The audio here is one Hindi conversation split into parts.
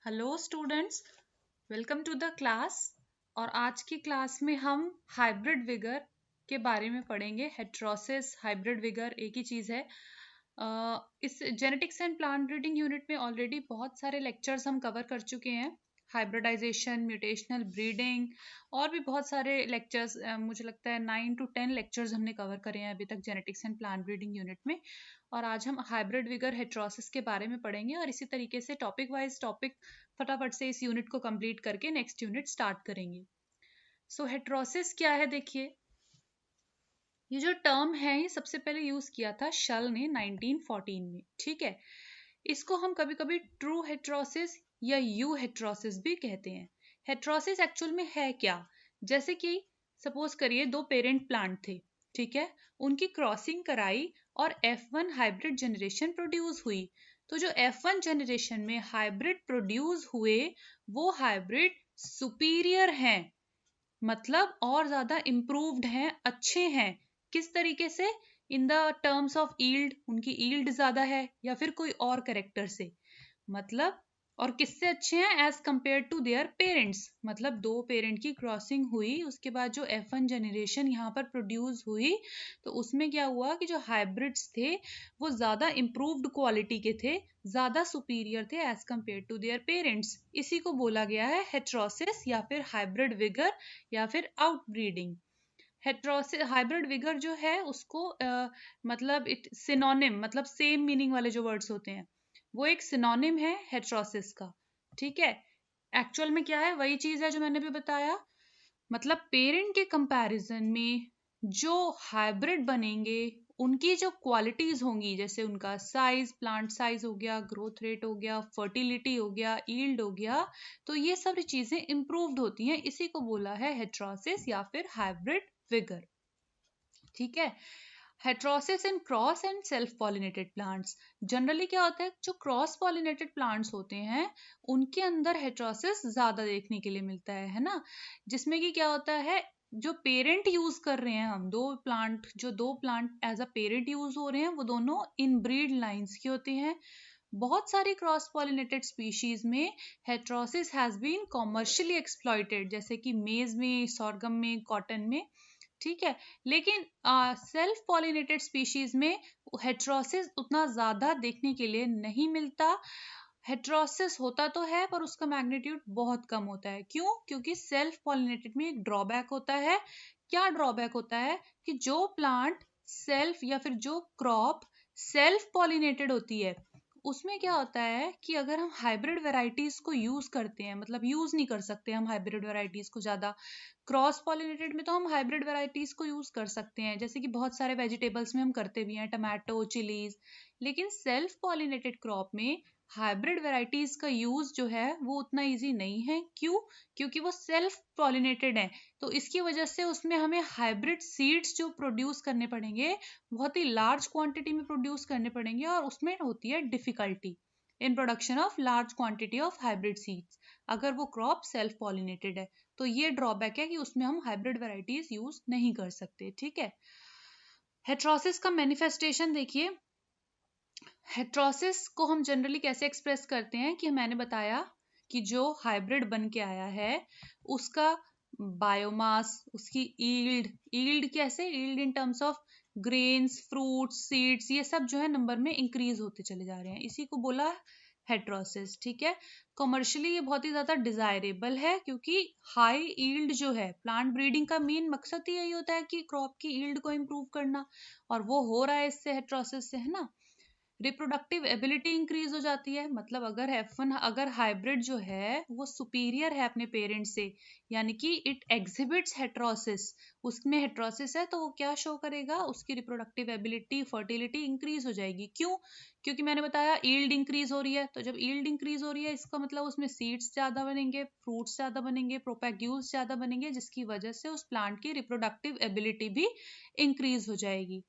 Hello students, welcome to the class. और आज की क्लास में हम हाइब्रिड विगर के बारे में पढ़ेंगे। हेट्रोसिस हाइब्रिड विगर एक ही चीज़ है। इस genetics and plant breeding unit में ऑलरेडी बहुत सारे लेक्चर्स हम कवर कर चुके हैं। हाइब्रिडाइजेशन, म्यूटेशनल ब्रीडिंग और भी बहुत सारे लेक्चर्स, मुझे लगता है 9 to 10 लेक्चर्स हमने कवर करे हैं अभी तक genetics and plant breeding unit में। और आज हम हाइब्रिड विगर हेट्रोसिस के बारे में पढ़ेंगे और इसी तरीके से टॉपिक वाइज टॉपिक फटाफट से इस यूनिट को कंप्लीट करके नेक्स्ट यूनिट स्टार्ट करेंगे। सो हेट्रोसिस क्या है, देखिए। ये जो टर्म है ये सबसे पहले यूज किया था शल ने 1914 में, ठीक है। इसको हम कभी कभी ट्रू हेट्रोसिस या यू हेट्रोसिस भी कहते हैं। हेट्रोसिस एक्चुअल में है क्या? जैसे कि सपोज करिए दो पेरेंट प्लांट थे, ठीक है। उनकी क्रॉसिंग कराई और F1 हाइब्रिड जनरेशन प्रोड्यूस हुई। तो जो F1 जनरेशन में हाइब्रिड प्रोड्यूस हुए वो हाइब्रिड सुपीरियर हैं, मतलब और ज्यादा इम्प्रूव्ड हैं, अच्छे हैं। किस तरीके से? In the terms of yield, उनकी ईल्ड ज्यादा है या फिर कोई और कैरेक्टर से, मतलब। और किससे अच्छे हैं? As compared to their parents, मतलब दो पेरेंट की क्रॉसिंग हुई, उसके बाद जो F1 जनरेशन यहाँ पर प्रोड्यूस हुई, तो उसमें क्या हुआ कि जो हाइब्रिड्स थे वो ज्यादा इम्प्रूव्ड क्वालिटी के थे, ज्यादा सुपीरियर थे as compared to their parents. इसी को बोला गया है हेट्रोसिस या फिर हाइब्रिड विगर या फिर आउटब्रीडिंग। हेट्रोसिस हाइब्रिड विगर जो है उसको मतलब इट सिनोनिम, मतलब सेम मीनिंग वाले जो वर्ड्स होते हैं वो एक सिनोनिम है हेट्रोसिस का, ठीक है। एक्चुअल में क्या है, वही चीज है जो मैंने भी बताया। मतलब पेरेंट के कंपैरिजन में जो हाइब्रिड बनेंगे उनकी जो क्वालिटीज होंगी, जैसे उनका साइज, प्लांट साइज हो गया, ग्रोथ रेट हो गया, फर्टिलिटी हो गया, ईल्ड हो गया, तो ये सब चीजें इंप्रूव्ड होती हैं। इसी को बोला है हेट्रोसिस या फिर हाइब्रिड विगर, ठीक है। Heterosis in cross and self pollinated plants. Generally क्या होता है, जो क्रॉस पॉलिनेटेड प्लांट्स होते हैं उनके अंदर हेट्रोसिस ज्यादा देखने के लिए मिलता है ना। जिसमें कि क्या होता है, जो पेरेंट यूज कर रहे हैं हम, दो plant as a parent use हो रहे हैं, वो दोनों इन ब्रीड लाइन्स के होते हैं। बहुत सारी क्रॉस पॉलिनेटेड स्पीशीज में heterosis has been commercially exploited, जैसे कि मेज में, सॉर्गम में, कॉटन में, ठीक है। लेकिन सेल्फ पॉलिनेटेड स्पीशीज में हेट्रोसिस उतना ज्यादा देखने के लिए नहीं मिलता। हेट्रोसिस होता तो है पर उसका मैग्नीट्यूड बहुत कम होता है। क्यों? क्योंकि सेल्फ पॉलिनेटेड में एक ड्रॉबैक होता है। क्या ड्रॉबैक होता है कि जो प्लांट सेल्फ या फिर जो क्रॉप सेल्फ पॉलिनेटेड होती है उसमें क्या होता है कि अगर हम हाइब्रिड वेराइटीज को यूज करते हैं, मतलब यूज नहीं कर सकते हम हाइब्रिड वेराइटीज को ज्यादा। क्रॉस पॉलिनेटेड में तो हम हाइब्रिड वेराइटीज को यूज कर सकते हैं, जैसे कि बहुत सारे वेजिटेबल्स में हम करते भी हैं, टमाटो, चिलीज। लेकिन सेल्फ पॉलिनेटेड क्रॉप में हाइब्रिड वेराइटीज का यूज जो है वो उतना इजी नहीं है। क्यों? क्योंकि वो सेल्फ पॉलिनेटेड है, तो इसकी वजह से उसमें हमें हाइब्रिड सीड्स जो प्रोड्यूस करने पड़ेंगे, बहुत ही लार्ज क्वांटिटी में प्रोड्यूस करने पड़ेंगे, और उसमें होती है difficulty in production of large quantity of hybrid seeds, अगर वो क्रॉप सेल्फ पॉलिनेटेड है। तो ये ड्रॉबैक है कि उसमें हम हाइब्रिड वेराइटीज यूज नहीं कर सकते, ठीक है। हेट्रोसिस का मैनिफेस्टेशन देखिए। हेट्रोसिस को हम जनरली कैसे एक्सप्रेस करते हैं कि मैंने बताया कि जो हाइब्रिड बन के आया है उसका बायोमास, उसकी ईल्ड कैसे? Yield in terms of grains, fruits, seeds, ये सब जो है नंबर में इंक्रीज होते चले जा रहे हैं, इसी को बोला हेट्रोसिस, ठीक है। कमर्शियली ये बहुत ही ज्यादा डिजायरेबल है क्योंकि हाई ईल्ड जो है, प्लांट ब्रीडिंग का मेन मकसद ही यही होता है कि क्रॉप की ईल्ड को इम्प्रूव करना, और वो हो रहा है इससे, हेट्रोसिस से, है ना। रिप्रोडक्टिव एबिलिटी इंक्रीज हो जाती है, मतलब अगर हाइब्रिड जो है वो सुपीरियर है अपने पेरेंट से, यानी कि इट एग्जिबिट्स हेट्रोसिस, उसमें हेट्रोसिस है तो वो क्या शो करेगा, उसकी रिप्रोडक्टिव एबिलिटी, फर्टिलिटी इंक्रीज हो जाएगी। क्यों? क्योंकि मैंने बताया ईल्ड इंक्रीज हो रही है, तो जब ईल्ड इंक्रीज हो रही है इसका मतलब उसमें सीड्स ज्यादा बनेंगे, फ्रूट्स ज्यादा बनेंगे, प्रोपैग्यूल्स ज्यादा बनेंगे, जिसकी वजह से उस प्लांट की रिप्रोडक्टिव एबिलिटी भी इंक्रीज हो जाएगी।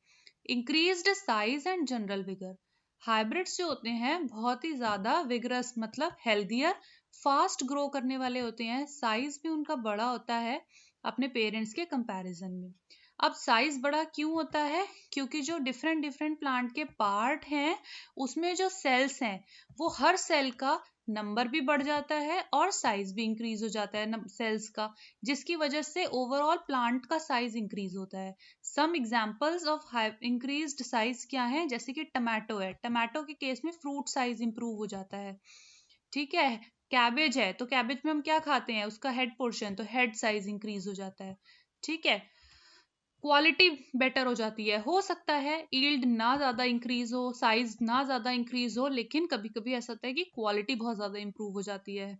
Increased size and general vigour. Hybrids जो होते हैं बहुत ही ज्यादा विगरस, मतलब हेल्दियर, फास्ट ग्रो करने वाले होते हैं, साइज भी उनका बड़ा होता है अपने पेरेंट्स के कंपैरिजन में। अब साइज बड़ा क्यों होता है? क्योंकि जो डिफरेंट डिफरेंट प्लांट के पार्ट हैं उसमें जो सेल्स हैं वो हर सेल का नंबर भी बढ़ जाता है और साइज भी इंक्रीज हो जाता है सेल्स का, जिसकी वजह से ओवरऑल प्लांट का साइज इंक्रीज होता है। Some examples of increased size क्या है, जैसे कि टमाटो है, टमाटो के केस में फ्रूट साइज इंप्रूव हो जाता है। ठीक है, कैबेज है तो कैबेज में हम क्या खाते हैं, उसका हेड पोर्शन, तो हेड साइज इंक्रीज हो जाता है। ठीक है, क्वालिटी बेटर हो जाती है। हो सकता है यील्ड ना ज्यादा इंक्रीज हो, साइज ना ज्यादा इंक्रीज हो, लेकिन कभी कभी ऐसा होता है कि क्वालिटी बहुत ज्यादा इंप्रूव हो जाती है।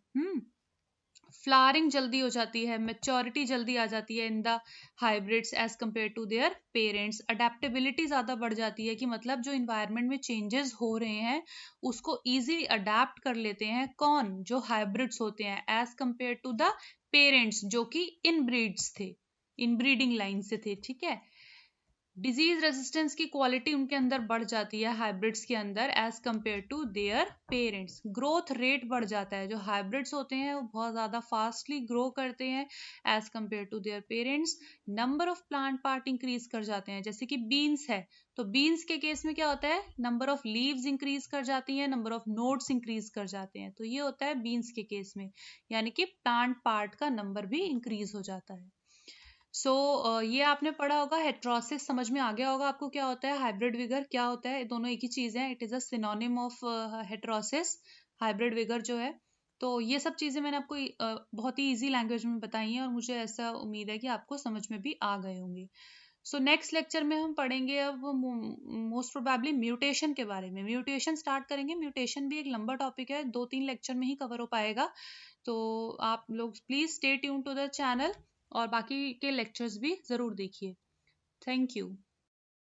फ्लावरिंग जल्दी हो जाती है, मेच्योरिटी जल्दी आ जाती है in the hybrids as compared to their parents. Adaptability ज्यादा बढ़ जाती है, कि मतलब जो इन्वायरमेंट में चेंजेस हो रहे हैं उसको इजीली अडेप्ट कर लेते हैं कौन, जो हाइब्रिड्स होते हैं, as compared to the parents जो कि इनब्रीड्स थे, इनब्रीडिंग लाइन से थे। ठीक है, डिजीज रेजिस्टेंस की क्वालिटी उनके अंदर बढ़ जाती है हाइब्रिड्स के अंदर as compared to their parents. Growth rate बढ़ जाता है, जो हाइब्रिड्स होते हैं वो बहुत ज़्यादा फास्टली ग्रो करते हैं as compared to their parents. Number of plant part increase कर जाते हैं, जैसे कि बीन्स है तो बीन्स के केस में क्या होता है, नंबर ऑफ लीव्स इंक्रीज कर जाती है, नंबर ऑफ नोड्स इंक्रीज कर जाते हैं, तो ये होता है बीन्स के केस में, यानी कि प्लांट पार्ट का नंबर भी इंक्रीज हो जाता है। ये आपने पढ़ा होगा, हेट्रोसिस समझ में आ गया होगा आपको क्या होता है, हाइब्रिड विगर क्या होता है, दोनों एक ही चीज है, it is a synonym of heterosis, hybrid vigour जो है। तो ये सब चीजें मैंने आपको बहुत ही इजी लैंग्वेज में बताई हैं, और मुझे ऐसा उम्मीद है कि आपको समझ में भी आ गए होंगे। नेक्स्ट लेक्चर में हम पढ़ेंगे अब मोस्ट प्रोबेबली म्यूटेशन के बारे में, म्यूटेशन स्टार्ट करेंगे। म्यूटेशन भी एक लंबा टॉपिक है, 2-3 लेक्चर में ही कवर हो पाएगा, तो आप लोग please stay tune to the channel और बाकी के लेक्चर्स भी जरूर देखिए। Thank you.